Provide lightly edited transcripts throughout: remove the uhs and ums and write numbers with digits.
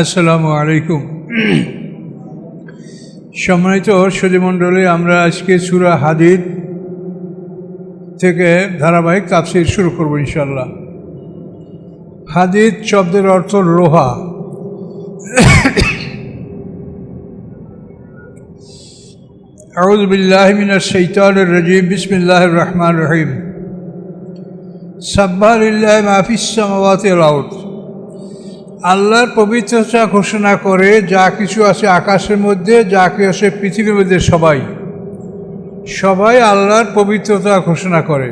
আসসালামু আলাইকুম। সম্মানিত সুধীমণ্ডলী, আমরা আজকে সূরা হাদীদ থেকে ধারাবাহিক তাফসীর শুরু করব ইনশাআল্লাহ। হাদীদ শব্দের অর্থ লোহা। আউযু বিল্লাহি মিনাশ শাইতানির রাজীম। বিসমিল্লাহির রহমানির রহিম। সাব্বাহা লিল্লাহি মা ফিস সামাওয়াতি ওয়াল আরদ। আল্লাহর পবিত্রতা ঘোষণা করে যা কিছু আছে আকাশের মধ্যে, যা কিছু আছে পৃথিবীর মধ্যে, সবাই আল্লাহর পবিত্রতা ঘোষণা করে।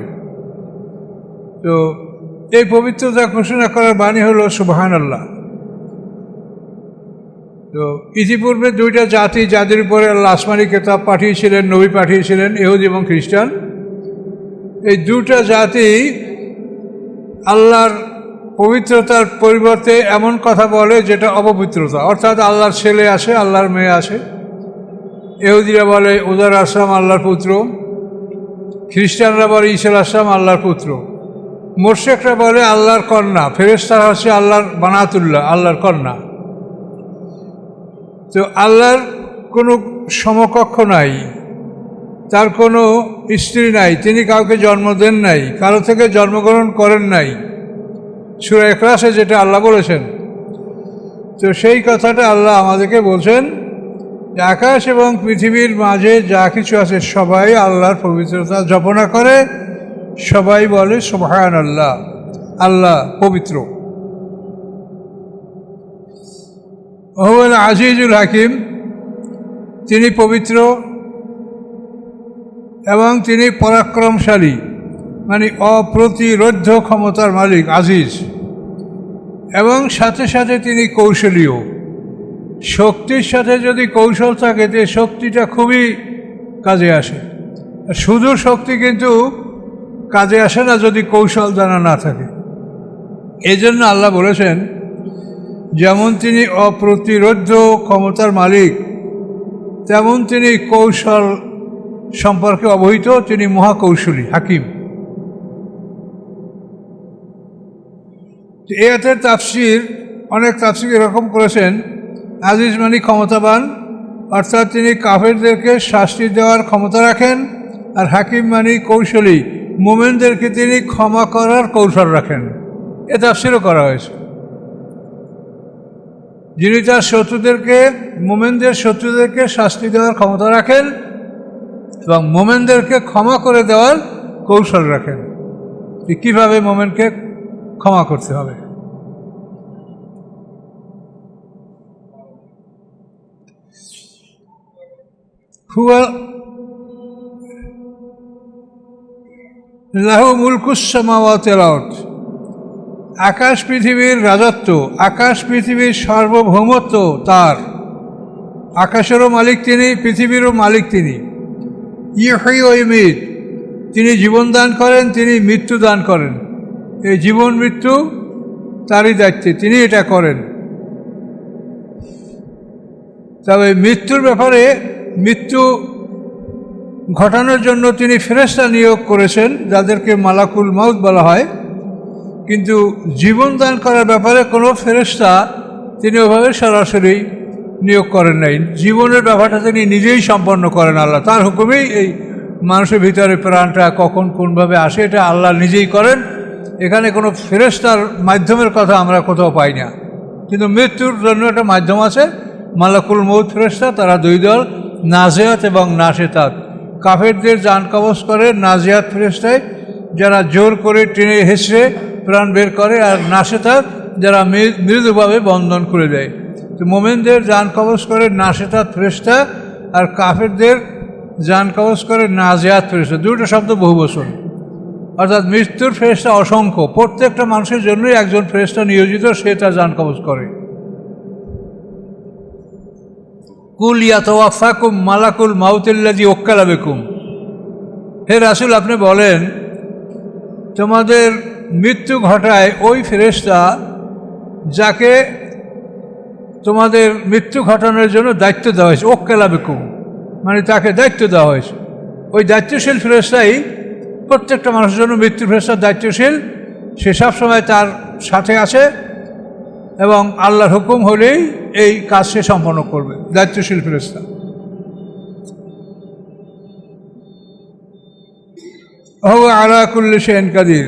তো এই পবিত্রতা ঘোষণা করার বাণী হলো সুবহানাল্লাহ। তো ইতিপূর্বে দুইটা জাতি যাদের উপরে আল্লাহ আসমানি কিতাব পাঠিয়েছিলেন, নবী পাঠিয়েছিলেন, ইহুদি এবং খ্রিস্টান, এই দুটা জাতি আল্লাহর পবিত্রতার পরিবর্তে এমন কথা বলে যেটা অপবিত্রতা, অর্থাৎ আল্লাহর ছেলে আসে, আল্লাহর মেয়ে আসে। ইহুদিরা বলে উজাইর আসলাম আল্লাহর পুত্র, খ্রিস্টানরা বলে ঈসা আসলাম আল্লাহর পুত্র, মুশরিকরা বলে আল্লাহর কন্যা, ফেরেশতারা হচ্ছে আল্লাহর বানাতুল্লাহ, আল্লাহর কন্যা। তো আল্লাহর কোনো সমকক্ষ নাই, তার কোনো স্ত্রী নাই, তিনি কাউকে জন্ম দেন নাই, কারো থেকে জন্মগ্রহণ করেন নাই, সূরা ইখলাসে যেটা আল্লাহ বলেছেন। তো সেই কথাটা আল্লাহ আমাদেরকে বলছেন যে আকাশ এবং পৃথিবীর মাঝে যা কিছু আছে সবাই আল্লাহর পবিত্রতা জপনা করে, সবাই বলে সুবহানাল্লাহ, আল্লাহ পবিত্র। হুয়াল আজিজুল হাকিম, তিনি পবিত্র এবং তিনি পরাক্রমশালী, মানে অপ্রতিরোধ্য ক্ষমতার মালিক, আজিজ। এবং সাথে সাথে তিনি কৌশলীয়। শক্তির সাথে যদি কৌশল থাকে তে শক্তিটা খুবই কাজে আসে। শুধু শক্তি কিন্তু কাজে আসে না যদি কৌশল জানা না থাকে। এই জন্য আল্লাহ বলেছেন যেমন তিনি অপ্রতিরোধ্য ক্ষমতার মালিক, তেমন তিনি কৌশল সম্পর্কে অবহিত, তিনি মহাকৌশলী, হাকিম। এই আয়াতের তাফসীর অনেক তাফসীর এরকম করেছেন, আজিজ মানে ক্ষমতাবান, অর্থাৎ তিনি কাফেরদেরকে শাস্তি দেওয়ার ক্ষমতা রাখেন, আর হাকিম মানে কৌশলী, মুমিনদেরকে তিনি ক্ষমা করার কৌশল রাখেন। এ তাফসীরও করা হয়েছে। যিনি তার শত্রুদেরকে, মুমিনদের শত্রুদেরকে শাস্তি দেওয়ার ক্ষমতা রাখেন এবং মুমিনদেরকে ক্ষমা করে দেওয়ার কৌশল রাখেন, কীভাবে মুমিনকে ক্ষমা করতে হবে। লাহু মুলকুস সামাওয়াতি ওয়াল আরদ, আকাশ পৃথিবীর রাজত্ব, আকাশ পৃথিবীর সার্বভৌমত্ব তার। আকাশেরও মালিক তিনি, পৃথিবীরও মালিক তিনি। ইহয়ী ওয়া ইউমীত, তিনি জীবন দান করেন, তিনি মৃত্যু দান করেন। এই জীবন মৃত্যু তারই দায়িত্বে, তিনি এটা করেন। তবে মৃত্যুর ব্যাপারে, মৃত্যু ঘটানোর জন্য তিনি ফেরেশতা নিয়োগ করেছেন, যাদেরকে মালাকুল মউত বলা হয়। কিন্তু জীবন দান করার ব্যাপারে কোনো ফেরেশতা তিনি ওভাবে সরাসরি নিয়োগ করেন নাই। জীবনের ব্যাপারটা তিনি নিজেই সম্পন্ন করেন, আল্লাহ তার হুকুমেই এই মানুষের ভিতরে প্রাণটা কখন কোনভাবে আসে এটা আল্লাহ নিজেই করেন। এখানে কোনো ফেরেশতার মাধ্যমের কথা আমরা কোথাও পাই না। কিন্তু মৃত্যুর জন্য একটা মাধ্যম আছে, মালাকুল মউত ফেরেশতা, তারা দুই দল, নাজিয়াত এবং নাশেতাত। কাফেরদের জান কবজ করে নাজিয়াত ফেরেশতায়, যারা জোর করে টেনে হেঁচড়ে প্রাণ বের করে, আর নাশেতাত যারা মৃদুভাবে বন্ধন করে দেয়। তো মোমেনদের জান কবজ করে নাশেতাত ফেরেশতা, আর কাফেরদের জান কবজ করে নাজিয়াত ফেরেশতা। দুটো শব্দ বহু বচন, অর্থাৎ মৃত্যুর ফেরেশতা অসংখ্য, প্রত্যেকটা মানুষের জন্যই একজন ফেরেশতা নিয়োজিত, সে তার জান কবজ করে। কুল ইয়াতাওয়াফাকুম মালাকুল মাউতিল্লাযী ওয়াক্কালা বিকুম, হে রাসূল আপনি বলেন তোমাদের মৃত্যু ঘটায় ওই ফেরেশতা যাকে তোমাদের মৃত্যু ঘটানোর জন্য দায়িত্ব দেওয়া হয়েছে। ওয়াক্কালা বিকুম মানে তাকে দায়িত্ব দেওয়া হয়েছে। ওই দায়িত্বশীল ফেরেশতাই প্রত্যেকটা মানুষের জন্য, মৃত্যু ফেরেশতার দায়িত্বশীল, সে সবসময় তার সাথে আছে এবং আল্লাহর হুকুম হলেই এই কাজ সে সম্পন্ন করবে, দায়িত্বশীল ফেরেশতা। হুয়া আলা কুল্লি শাইইন কাদির,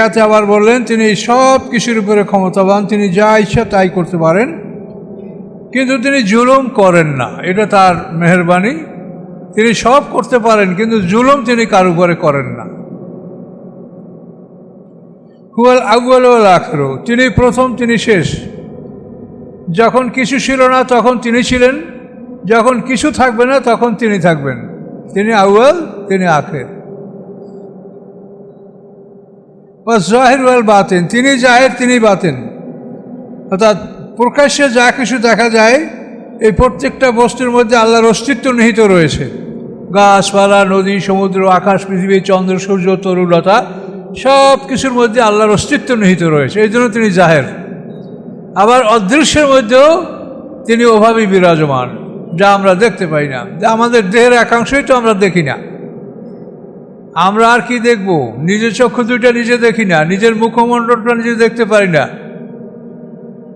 এতে আবার বললেন তিনি সব কিছুর উপরে ক্ষমতাবান, তিনি যা ইচ্ছা তাই করতে পারেন, কিন্তু তিনি জুলুম করেন না, এটা তার মেহেরবানি। তিনি সব করতে পারেন কিন্তু জুলুম তিনি কার উপরে করেন না। হুয়াল আউয়াল ওয়াল আখির, তিনি প্রথম তিনি শেষ। যখন কিছু ছিল না তখন তিনি ছিলেন, যখন কিছু থাকবে না তখন তিনি থাকবেন। তিনি আউয়াল, তিনি আখির। ওয়াজ জাহির ওয়াল বাতিন, তিনি জাহির তিনি বাতিন, অর্থাৎ প্রকাশ্যে যা কিছু দেখা যায় এই প্রত্যেকটা বস্তুর মধ্যে আল্লাহর অস্তিত্ব নিহিত রয়েছে। গাছপালা, নদী, সমুদ্র, আকাশ, পৃথিবী, চন্দ্র, সূর্য, তরুলতা, সব কিছুর মধ্যে আল্লাহর অস্তিত্ব নিহিত রয়েছে, এই জন্য তিনি জাহের। আবার অদৃশ্যের মধ্যেও তিনি ওভাবেই বিরাজমান, যা আমরা দেখতে পাই না, যা আমাদের দেহের একাংশই তো আমরা দেখি না। আমরা আর কি দেখব? নিজের চক্ষু দুইটা নিজে দেখি না, নিজের মুখমণ্ডলটা নিজে দেখতে পারি না,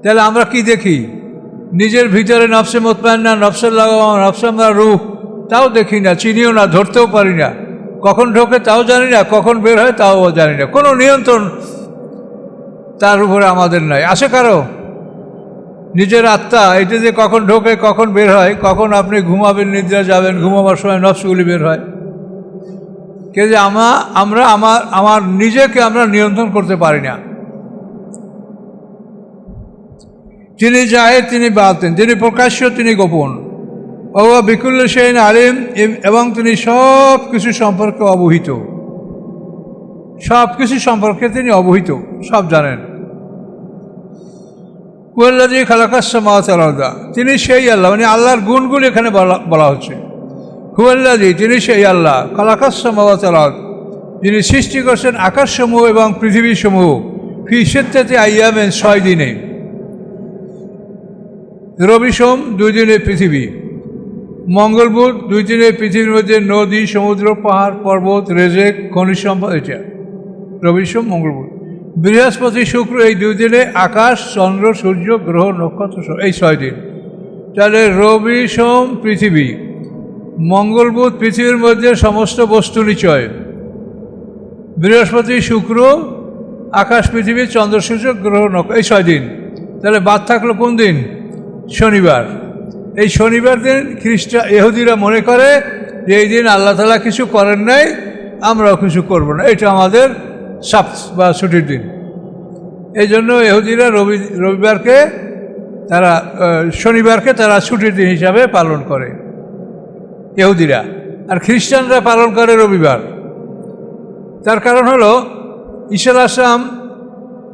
তাহলে আমরা কি দেখি? নিজের ভিতরে নফসে মুতমাইন্না, নফসে লাগাম, নফসে আমরা রূহ, তাও দেখি না, চিনিও না, ধরতেও পারি না। কখন ঢোকে তাও জানি না, কখন বের হয় তাও জানি না। কোনো নিয়ন্ত্রণ তার উপরে আমাদের নাই। আছে কারো? নিজের আত্মা এটা যে কখন ঢোকে কখন বের হয়, কখন আপনি ঘুমাবেন, নিদ্রা যাবেন, ঘুমাবার সময় নফসগুলি বের হয়, কে যে আমরা আমার নিজেকে আমরা নিয়ন্ত্রণ করতে পারি না। তিনি জাহের, তিনি বাতিন, তিনি প্রকাশ্য, তিনি গোপন। ওয়া বিকুল্লি শাইইন আলিম, এবং তিনি সব কিছু সম্পর্কে অবহিত, সব কিছু সম্পর্কে তিনি অবহিত, সব জানেন। হুয়াল্লাযী খালাকাস সামাওয়াতি ওয়াল আরদা, তিনি সেই আল্লাহ, মানে আল্লাহর গুণগুলি এখানে বলা হচ্ছে। হুয়াল্লাযী, তিনি সেই আল্লাহ, খালাকাস সামাওয়াতি ওয়াল আরদ, যিনি সৃষ্টি করছেন আকাশসমূহ এবং পৃথিবীসমূহ, ফি সিত্তাতি আইয়ামিন, 6 দিনে। রবি সোম 2 দিনে পৃথিবী, মঙ্গল বুধ 2 দিনে পৃথিবীর মধ্যে নদী, সমুদ্র, পাহাড়, পর্বত, রেজেক, খনিজ সম্পদ, এটা রবি সোম মঙ্গল বুধ। বৃহস্পতি শুক্র এই 2 দিনে আকাশ, চন্দ্র, সূর্য, গ্রহ, নক্ষত্র, এই 6 দিন। তাহলে রবি সোম পৃথিবী, মঙ্গল বুধ পৃথিবীর মধ্যে সমস্ত বস্তু নিচয়, বৃহস্পতি শুক্র আকাশ, পৃথিবী, চন্দ্র, সূর্য, গ্রহ, নক্ষত্র, এই 6 দিন। তাহলে বাদ থাকলো কোন দিন? শনিবার। এই শনিবার দিন ইহুদিরা মনে করে যে এই দিন আল্লাহ তাআলা কিছু করেন নাই, আমরাও কিছু করব না, এটা আমাদের সাবত বা ছুটির দিন। এই জন্য ইহুদিরা রবিবারকে তারা শনিবারকে তারা ছুটির দিন হিসাবে পালন করে ইহুদিরা, আর খ্রিস্টানরা পালন করে রবিবার। তার কারণ হলো ঈসা আলাইহিস সালাম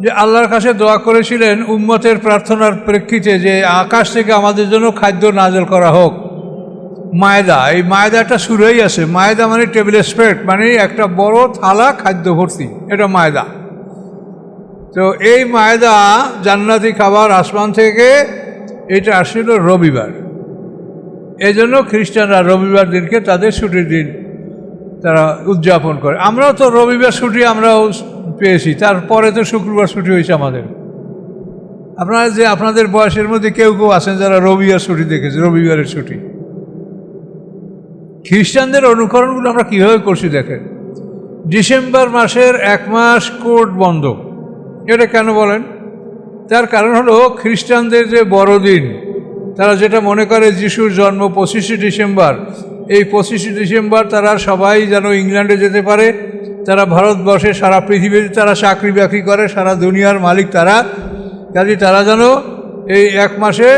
যে আল্লাহর কাছে দোয়া করেছিলেন উম্মতের প্রার্থনার প্রেক্ষিতে যে আকাশ থেকে আমাদের জন্য খাদ্য নাযিল করা হোক। মায়দা, এই মায়দাটা শুরুই আছে। মায়দা মানে টেবিল স্প্রেড, মানে একটা বড় থালা খাদ্য ভর্তি, এটা মায়দা। তো এই মায়দা জান্নাতি খাবার আসমান থেকে, এটা আসছিল রবিবার। এই জন্য খ্রিস্টানরা রবিবার দিনকে তাদের ছুটির দিন তারা উদযাপন করে। আমরাও তো রবিবার ছুটি আমরাও পেয়েছি, তারপরে তো শুক্রবার ছুটি হয়েছে আমাদের। আপনারা যে আপনাদের বয়সের মধ্যে কেউ কেউ আছেন যারা রবিবার ছুটি দেখেছে, রবিবারের ছুটি। খ্রিস্টানদের অনুকরণগুলো আমরা কীভাবে করছি দেখেন। ডিসেম্বর মাসের 1 মাস কোর্ট বন্ধ, এটা কেন বলেন? তার কারণ হলো খ্রিস্টানদের যে বড়দিন, তারা যেটা মনে করে যিশুর জন্ম 25শে ডিসেম্বর, এই 25শে ডিসেম্বর তারা সবাই যেন ইংল্যান্ডে যেতে পারে, তারা ভারতবর্ষে সারা পৃথিবীতে তারা চাকরি বাকরি করে, সারা দুনিয়ার মালিক তারা, কাজে তারা যেন এই 1 মাসে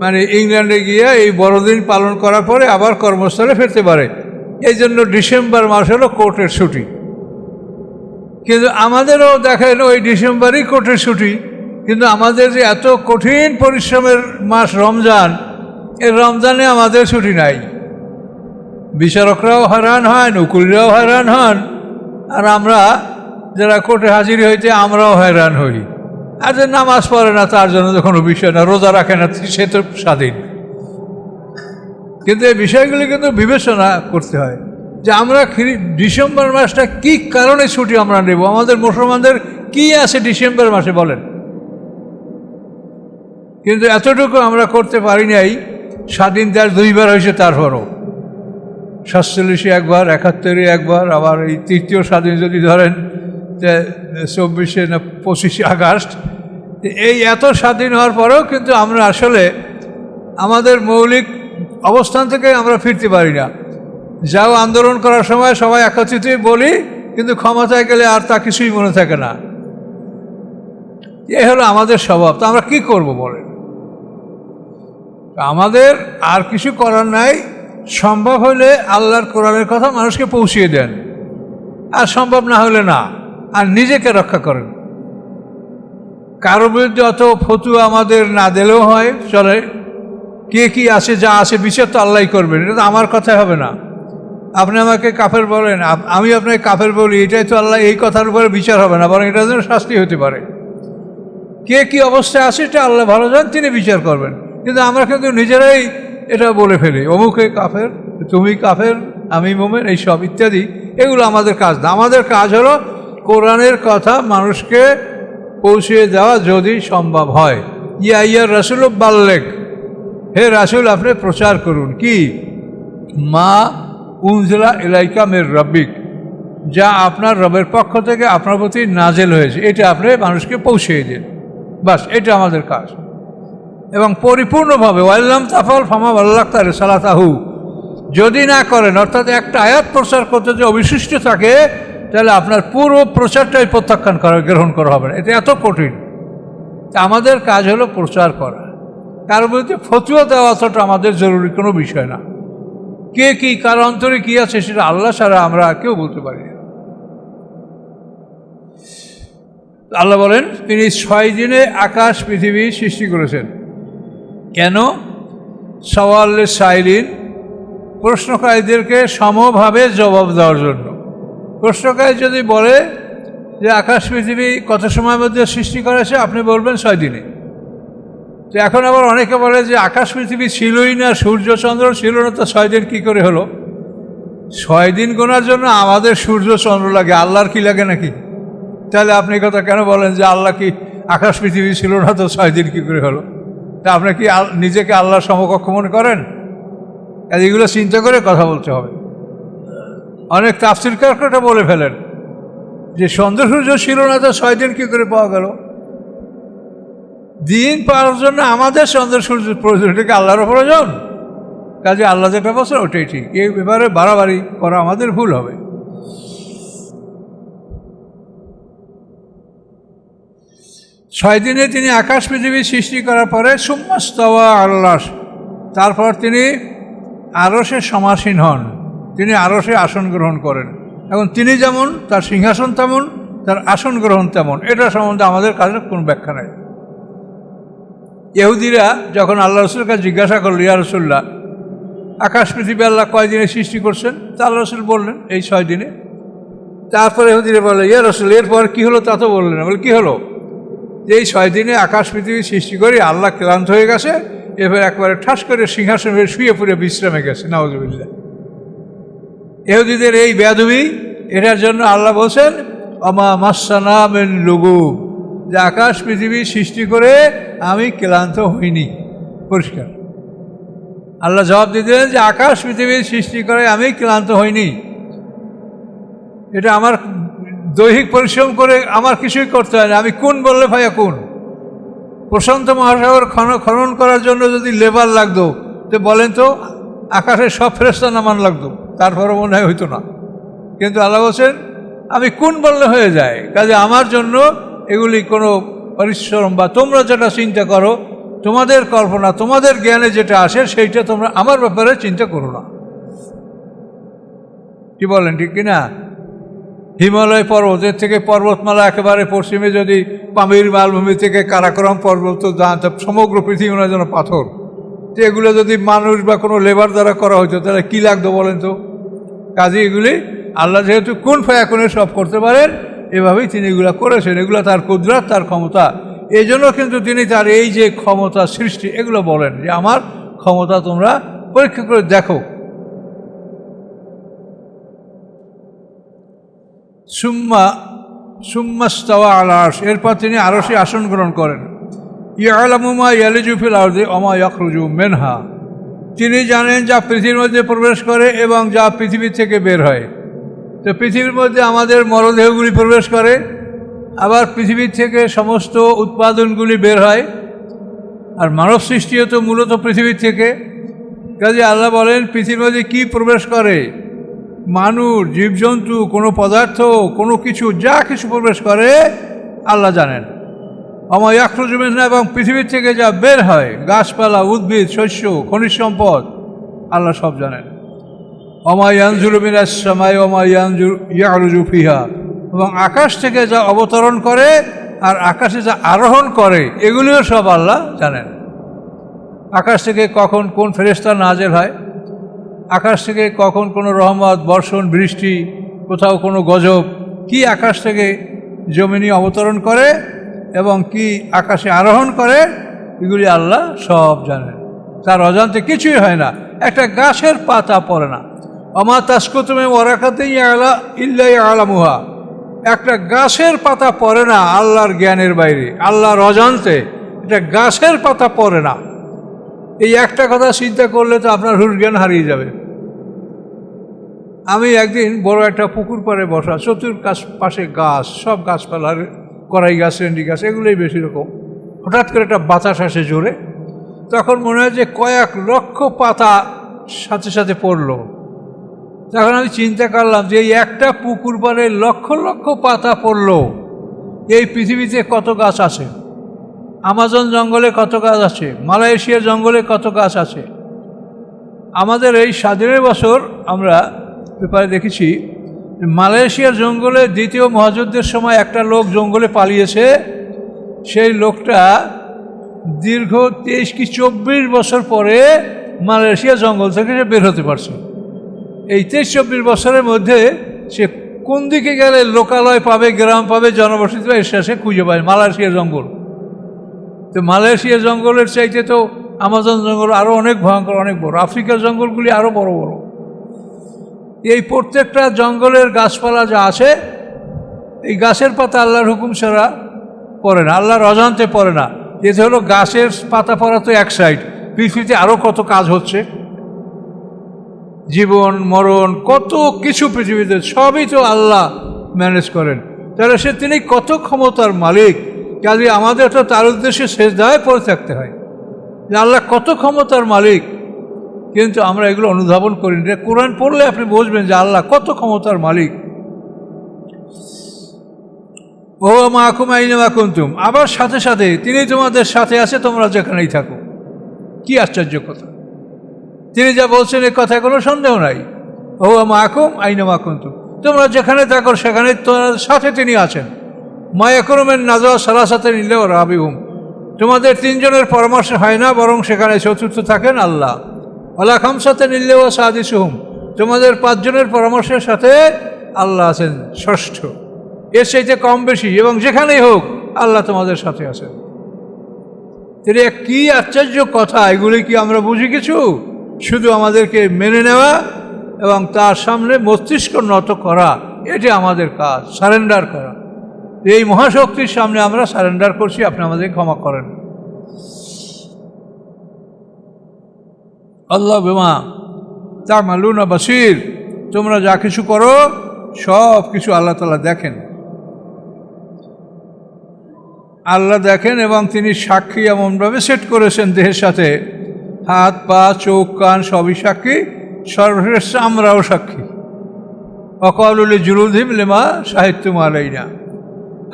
মানে ইংল্যান্ডে গিয়ে এই বড়দিন পালন করার পরে আবার কর্মস্থলে ফিরতে পারে। এই জন্য ডিসেম্বর মাস হলো কোর্টের ছুটি। কিন্তু আমাদেরও দেখেন ওই ডিসেম্বরই কোর্টের ছুটি, কিন্তু আমাদের যে এত কঠিন পরিশ্রমের মাস রমজান, এই রমজানে আমাদের ছুটি নাই। বিচারকরাও হয়রান হন, উকিলরাও হয়রান হন, আর আমরা যারা কোর্টে হাজির হইতে আমরাও হয়রান হই। আর যে নামাজ পড়ে না তার জন্য তো কোনো বিষয় না, রোজা রাখে না সে তো স্বাধীন। কিন্তু এই বিষয়গুলি কিন্তু বিবেচনা করতে হয় যে আমরা ডিসেম্বর মাসটা কী কারণে ছুটি আমরা নেব, আমাদের মুসলমানদের কি আছে ডিসেম্বর মাসে বলেন। কিন্তু এতটুকু আমরা করতে পারি নাই। স্বাধীন দেশ 2বার হয়েছে, তারপরও 47-এ একবার, 71-এ একবার, আবার এই তৃতীয় স্বাধীন যদি ধরেন 24 না 25 আগস্ট। এই এত স্বাধীন হওয়ার পরেও কিন্তু আমরা আসলে আমাদের মৌলিক অবস্থান থেকে আমরা ফিরতে পারি না। যাও আন্দোলন করার সময় সবাই একত্রিতই বলি, কিন্তু ক্ষমতায় গেলে আর তা কিছুই মনে থাকে না। এ হলো আমাদের স্বভাব। তো আমরা কি করব বলেন? আমাদের আর কিছু করার নাই। সম্ভব হলে আল্লাহর কোরআনের কথা মানুষকে পৌঁছিয়ে দেন, আর সম্ভব না হলে না, আর নিজেকে রক্ষা করেন। কারো বিরুদ্ধে অত ফতুয়া আমাদের না দিলেও হয়, চলে। কে কি আছে, যা আছে বিচার তো আল্লাহই করবেন, এটা তো আমার কথা হবে না। আপনি আমাকে কাফের বলেন, আমি আপনাকে কাফের বলি, এটাই তো আল্লাহ, এই কথার উপরে বিচার হবে না, বরং এটার জন্য শাস্তি হতে পারে। কে কি অবস্থায় আছে এটা আল্লাহ ভালো জান, তিনি বিচার করবেন। কিন্তু আমরা কিন্তু নিজেরাই এটা বলে ফেলি, অমুকে কাফের, তুমি কাফের, আমি মোমেন, এইসব ইত্যাদি। এগুলো আমাদের কাজ না। আমাদের কাজ হলো কোরআনের কথা মানুষকে পৌঁছিয়ে দেওয়া, যদি সম্ভব হয়। ইয়া রাসূল বাল্লেগ, হে রাসূল আপনি প্রচার করুন। কি? মা উনজিলা ইলাইকা মির রাব্বিক, যা আপনার রবের পক্ষ থেকে আপনার প্রতি নাজেল হয়েছে, এটা আপনি মানুষকে পৌঁছিয়ে দিন। বাস, এটা আমাদের কাজ। এবং পরিপূর্ণভাবে, ওয়াইল্লাম তাফাল ফামা বাল্লাগতা রিসালাতাহু, যদি না করেন, অর্থাৎ একটা আয়াত প্রচার করতে যে অবিশিষ্ট থাকে, তাহলে আপনার পুরো প্রচারটাই প্রত্যাখ্যান গ্রহণ করা হবে না। এটা এত কঠিন। আমাদের কাজ হলো প্রচার করা। কারোর বিরুদ্ধে ফতোয়া দেওয়া অতটা আমাদের জরুরি কোনো বিষয় না। কে কি, কার অন্তরে কী আছে, সেটা আল্লাহ ছাড়া আমরা কেউ বলতে পারি না। আল্লাহ বলেন তিনি 6 দিনে আকাশ পৃথিবী সৃষ্টি করেছেন। কেন? সওয়ালে সাইলিন, প্রশ্নকারীদেরকে সমভাবে জবাব দেওয়ার জন্য। প্রশ্নকারী যদি বলে যে আকাশ পৃথিবী কত সময়ের মধ্যে সৃষ্টি করেছে, আপনি বলবেন 6 দিনে। তো এখন আবার অনেকে বলে যে আকাশ পৃথিবী ছিলই না, সূর্য চন্দ্র ছিল না, তো 6 দিন কী করে হলো? 6 দিন গোনার জন্য আমাদের সূর্য চন্দ্র লাগে, আল্লাহর কি লাগে নাকি? তাহলে আপনি কথা কেন বলেন যে আল্লাহ কি আকাশ পৃথিবী ছিল না, তো 6 দিন কী করে হলো? তা আপনি কি নিজেকে আল্লাহর সমকক্ষ মনে করেন? এগুলো চিন্তা করে কথা বলতে হবে। অনেক তাফসীরকাররা বলে ফেলেন যে চন্দ্র সূর্য ছিল না, তো 6 দিন কী করে পাওয়া গেল? দিন পাওয়ার জন্য আমাদের চন্দ্র সূর্য প্রয়োজন, এটাকে আল্লাহরও প্রয়োজন। কাজে আল্লাহ যেটা বলছেন ওটাই ঠিক। এই ব্যাপারে বাড়াবাড়ি করা আমাদের ভুল হবে। 6 দিনে তিনি আকাশ পৃথিবী সৃষ্টি করার পরে সুম্মাস্তাওয়া আল্লাহ, তারপর তিনি আরশে সমাসীন হন, তিনি আরশে আসন গ্রহণ করেন। এখন তিনি যেমন, তার সিংহাসন তেমন, তার আসন গ্রহণ তেমন। এটা সম্বন্ধে আমাদের কাছে কোনো ব্যাখ্যা নেই। ইহুদিরা যখন আল্লাহ রসুলের কাছে জিজ্ঞাসা করল, ইয়া রাসূলুল্লাহ, আকাশ পৃথিবী আল্লাহ কয় দিনে সৃষ্টি করছেন? তা আল্লাহ রসুল বললেন এই 6 দিনে। তারপরে ইহুদিরা বলে, ইয়া রাসূল এরপর কী হলো তা তো বললেন না। বলে কী হলো? যে এই 6 দিনে আকাশ পৃথিবী সৃষ্টি করে আল্লাহ ক্লান্ত হয়ে গেছে, এবার একবারে ঠাস করে সিংহাসনে শুয়ে পড়ে বিশ্রামে গেছে। নাউযুবিল্লাহ। ইহুদিদের এই বেয়াদবি, এটার জন্য আল্লাহ বলছেন আমা মাসসানা মিন লুগুব, যে আকাশ পৃথিবী সৃষ্টি করে আমি ক্লান্ত হইনি। পরিষ্কার আল্লাহ জবাব দিতেন যে আকাশ পৃথিবী সৃষ্টি করে আমি ক্লান্ত হইনি। এটা আমার দৈহিক পরিশ্রম করে আমার কিছুই করতে হয় না। আমি কোন বললে ভাইয়া কোন। প্রশান্ত মহাসাগর খনন করার জন্য যদি লেবার লাগতো, তো বলেন তো আকাশের সব ফেরেশতা নামান লাগতো, তারপরও মনে হয় হইতো না। কিন্তু আল্লাহ বলছেন আমি কোন বললে হয়ে যায়। কাজে আমার জন্য এগুলি কোনো পরিশ্রম বা তোমরা যেটা চিন্তা করো, তোমাদের কল্পনা, তোমাদের জ্ঞানে যেটা আসে সেইটা তোমরা আমার ব্যাপারে চিন্তা করো না। কি বলেন, ঠিক কিনা? হিমালয় পর্বতের থেকে পর্বতমালা একেবারে পশ্চিমে যদি পামির মালভূমি থেকে কারাকোরাম পর্বত সমগ্র পৃথিবীর যেন পাথর, তো এগুলো যদি মানুষ বা কোনো লেবার দ্বারা করা হতো তাহলে কী লাগতো বলেন তো? কাজে এগুলি আল্লাহ যেহেতু কোন ফায়াকুনে সব করতে পারেন, এভাবেই তিনি এগুলো করেছেন। এগুলো তার কুদরত, তার ক্ষমতা। এই জন্য কিন্তু তিনি তার এই যে ক্ষমতা সৃষ্টি, এগুলো বলেন যে আমার ক্ষমতা তোমরা পরীক্ষা করে দেখো। সুম্মাস্তাওয়া আলা আরশ, এরপর তিনি আরশে আসন গ্রহণ করেন। ইয়ালামু মা ইয়ালিজু ফিল আরদি ওয়া মা ইয়াখরুজু মিনহা, তিনি জানেন যা পৃথিবীর মধ্যে প্রবেশ করে এবং যা পৃথিবী থেকে বের হয়। তো পৃথিবীর মধ্যে আমাদের মরদেহগুলি প্রবেশ করে, আবার পৃথিবীর থেকে সমস্ত উৎপাদনগুলি বের হয়, আর মানব সৃষ্টিও তো মূলত পৃথিবীর থেকে। কাজে আল্লাহ বলেন পৃথিবীর মধ্যে কী প্রবেশ করে, মানুষ, জীবজন্তু, কোনো পদার্থ, কোনো কিছু, যা কিছু প্রবেশ করে আল্লাহ জানেন। ওয়া মা ইয়াখরুজু মিনহা, এবং পৃথিবীর থেকে যা বের হয়, গাছপালা, উদ্ভিদ, শস্য, খনিজ সম্পদ, আল্লাহ সব জানেন। ওয়া মা ইয়ানজিলু মিনাস সামাই ওয়া মা ইয়ারুজু ফিহা, এবং আকাশ থেকে যা অবতরণ করে আর আকাশে যা আরোহণ করে এগুলিও সব আল্লাহ জানেন। আকাশ থেকে কখন কোন ফেরেশতা নাযিল হয়, আকাশ থেকে কখন কোনো রহমত, বর্ষণ, বৃষ্টি, কোথাও কোনো গজব, কি আকাশ থেকে জমিনে অবতরণ করে এবং কি আকাশে আরোহণ করে, এগুলি আল্লাহ সব জানেন। তার অজান্তে কিছুই হয় না, একটা গাছের পাতা পড়ে না। ওমা তাসকুতু মিন ওয়ারাকাতিন ইল্লা ইয়ালামুহা, একটা গাছের পাতা পড়ে না আল্লাহর জ্ঞানের বাইরে, আল্লাহর অজান্তে এটা গাছের পাতা পড়ে না। এই একটা কথা চিন্তা করলে তো আপনার হুঁশ জ্ঞান হারিয়ে যাবে। আমি একদিন বড় একটা পুকুর পাড়ে বসা, পাশে গাছ, সব গাছপালার, কড়াই গাছ, রেন্ডি গাছ, এগুলোই বেশি রকম। হঠাৎ করে একটা বাতাস আসে জোরে, তখন মনে হয় যে কয়েক লক্ষ পাতা সাথে সাথে পড়লো। তখন আমি চিন্তা করলাম যে এই একটা পুকুর পাড়ে লক্ষ লক্ষ পাতা পড়লো, এই পৃথিবীতে কত গাছ আছে, আমাজন জঙ্গলে কত গাছ আছে, মালয়েশিয়ার জঙ্গলে কত গাছ আছে। আমাদের এই স্বাধীনের বছর আমরা পেপারে দেখেছি মালয়েশিয়ার জঙ্গলে দ্বিতীয় মহাযুদ্ধের সময় একটা লোক জঙ্গলে পালিয়েছে। সেই লোকটা দীর্ঘ 23 কি 24 বছর পরে মালয়েশিয়া জঙ্গল থেকে সে বের হতে পারছে। এই 23-24 বছরের মধ্যে সে কোন দিকে গেলে লোকালয় পাবে, গ্রাম পাবে, জনবসতি পাবে, সে খুঁজে পায় মালয়েশিয়া জঙ্গল। তো মালয়েশিয়া জঙ্গলের চাইতে তো আমাজন জঙ্গল আরও অনেক ভয়ঙ্কর, অনেক বড়। আফ্রিকার জঙ্গলগুলি আরও বড় বড়। এই প্রত্যেকটা জঙ্গলের গাছপালা যা আছে, এই গাছের পাতা আল্লাহর হুকুম ছাড়া পড়ে না, আল্লাহর অজান্তে পড়ে না। এতে হলো গাছের পাতা পড়া তো এক সাইড, পৃথিবীতে আরও কত কাজ হচ্ছে, জীবন মরণ, কত কিছু পৃথিবীতে, সবই তো আল্লাহ ম্যানেজ করেন। তাহলে তিনি কত ক্ষমতার মালিক। কাজে আমাদের তো তার উদ্দেশ্যে সেজদায় পড়ে থাকতে হয় যে আল্লাহ কত ক্ষমতার মালিক, কিন্তু আমরা এগুলো অনুধাবন করি না। কোরআন পড়লে আপনি বুঝবেন যে আল্লাহ কত ক্ষমতার মালিক। ও মাকুম আইনামা কুনতুম, আবার সাথে সাথে তিনি তোমাদের সাথে আছে, তোমরা যেখানেই থাকো। কি আশ্চর্য কথা! তিনি যা বলছেন এই কথায় কোনো সন্দেহ নাই। ও মাকুম আইনামা কুনতুম, তোমরা যেখানে থাকো সেখানে তোমাদের সাথে তিনি আছেন। মায়াকুরুমেন নাজওয়া সালাসাতে নিলেও রাবিহুম, তোমাদের তিনজনের পরামর্শ হয় না, বরং সেখানে চতুর্থ থাকেন আল্লাহ। ওয়ালা খামসাতে নিলেও সাদিসুহুম, তোমাদের 5 জনের পরামর্শের সাথে আল্লাহ আছেন ষষ্ঠ। এর চাইতে কম বেশি এবং যেখানেই হোক আল্লাহ তোমাদের সাথে আছেন। এটা কি আশ্চর্য কথা! এগুলি কি আমরা বুঝি কিছু? শুধু আমাদেরকে মেনে নেওয়া এবং তার সামনে মস্তিষ্ক নত করা, এটি আমাদের কাজ, সারেন্ডার করা। এই মহাশক্তির সামনে আমরা সারেন্ডার করছি, আপনি আমাদের ক্ষমা করেন। আল্লাহ বিমা তা'মালুনা বাসীর, তোমরা যা কিছু করো সব কিছু আল্লাহ তাআলা দেখেন। আল্লাহ দেখেন এবং তিনি সাক্ষী এমনভাবে সেট করেছেন দেহের সাথে, হাত পা চোখ কান সবই সাক্ষী, সর্বশেষ আমরাও সাক্ষী। ওয়াকালু লিজুলুদিহিম লিমা শাহিদতুম আলাইনা,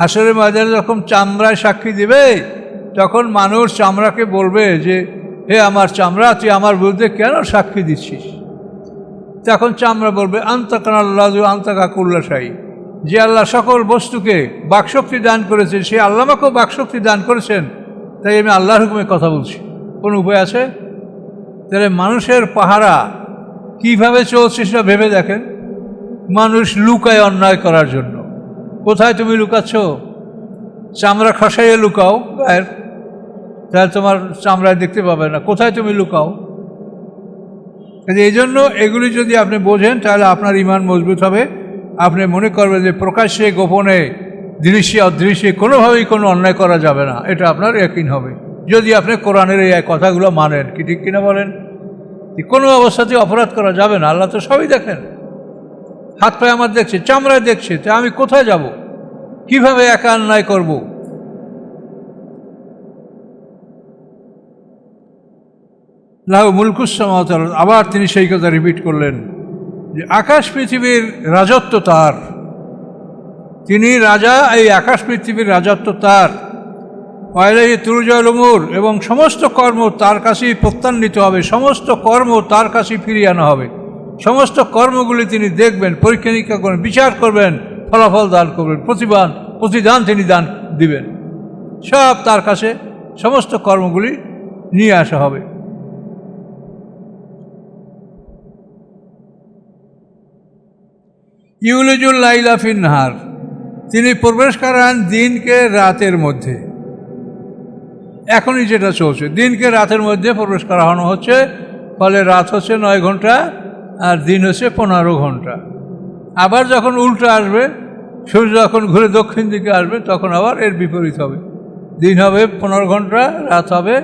হাসরের ময়দানে যখন চামড়ায় সাক্ষী দিবে তখন মানুষ চামড়াকে বলবে যে হে আমার চামড়া, তুই আমার বিরুদ্ধে কেন সাক্ষী দিচ্ছিস? তখন চামড়া বলবে আনতাকানাল্লাযু আনতাকা কুল্লা শাই, যে আল্লাহ সকল বস্তুকে বাকশক্তি দান করেছেন, সে আল্লাহ আমাকেও বাকশক্তি দান করেছেন, তাই আমি আল্লাহর হুকুমে কথা বলছি। কোন উপায় আছে? তাহলে মানুষের পাহারা কীভাবে চলছে সেটা ভেবে দেখেন। মানুষ লুকায় অন্যায় করার জন্য। কোথায় তুমি লুকাচ্ছ? চামড়া খসাইয়ে লুকাও গায়ের, তাহলে তোমার চামড়ায় দেখতে পাবে না। কোথায় তুমি লুকাও? এই জন্য এগুলি যদি আপনি বোঝেন তাহলে আপনার ঈমান মজবুত হবে। আপনি মনে করবেন যে প্রকাশ্যে গোপনে দৃশ্যে অদৃশ্যে কোনোভাবেই কোনো অন্যায় করা যাবে না, এটা আপনার ইয়াকিন হবে। যদি আপনি কোরআনের এই কথাগুলো মানেন। কি ঠিক কিনা বলেন? কোনো অবস্থাতে অপরাধ করা যাবে না, আল্লাহ তো সবই দেখেন। হাত পায়ে আমার দেখছে, চামড়ায় দেখছে, তা আমি কোথায় যাব? কিভাবে একা অন্যায় করব? লাহু মুলকুস সামাওয়াতি ওয়াল আরদ। আবার তিনি সেই কথা রিপিট করলেন যে আকাশ পৃথিবীর রাজত্ব তার, তিনি রাজা, এই আকাশ পৃথিবীর রাজত্ব তার। ওয়াইলাইহি তুরজাউল উমুর, এবং সমস্ত কর্ম তার কাছেই প্রত্যান্বিত হবে, সমস্ত কর্ম তার কাছেই ফিরিয়ে আনা হবে। সমস্ত কর্মগুলি তিনি দেখবেন, পরীক্ষা নিরীক্ষা করবেন, বিচার করবেন, ফলাফল দান করবেন, প্রতিদান তিনি দান দিবেন। সব তার কাছে সমস্ত কর্মগুলি নিয়ে আসা হবে। ইউলিজুল লাইলা ফিন নাহার, তিনি প্রবেশ করান দিনকে রাতের মধ্যে। এখনই যেটা চলছে, দিনকে রাতের মধ্যে প্রবেশ করানো হচ্ছে, ফলে রাত হচ্ছে 9 ঘন্টা আর দিন হচ্ছে 15 ঘন্টা। আবার যখন উল্টো আসবে, সূর্য যখন ঘুরে দক্ষিণ দিকে আসবে, তখন আবার এর বিপরীত হবে, দিন হবে 15 ঘন্টা, রাত হবে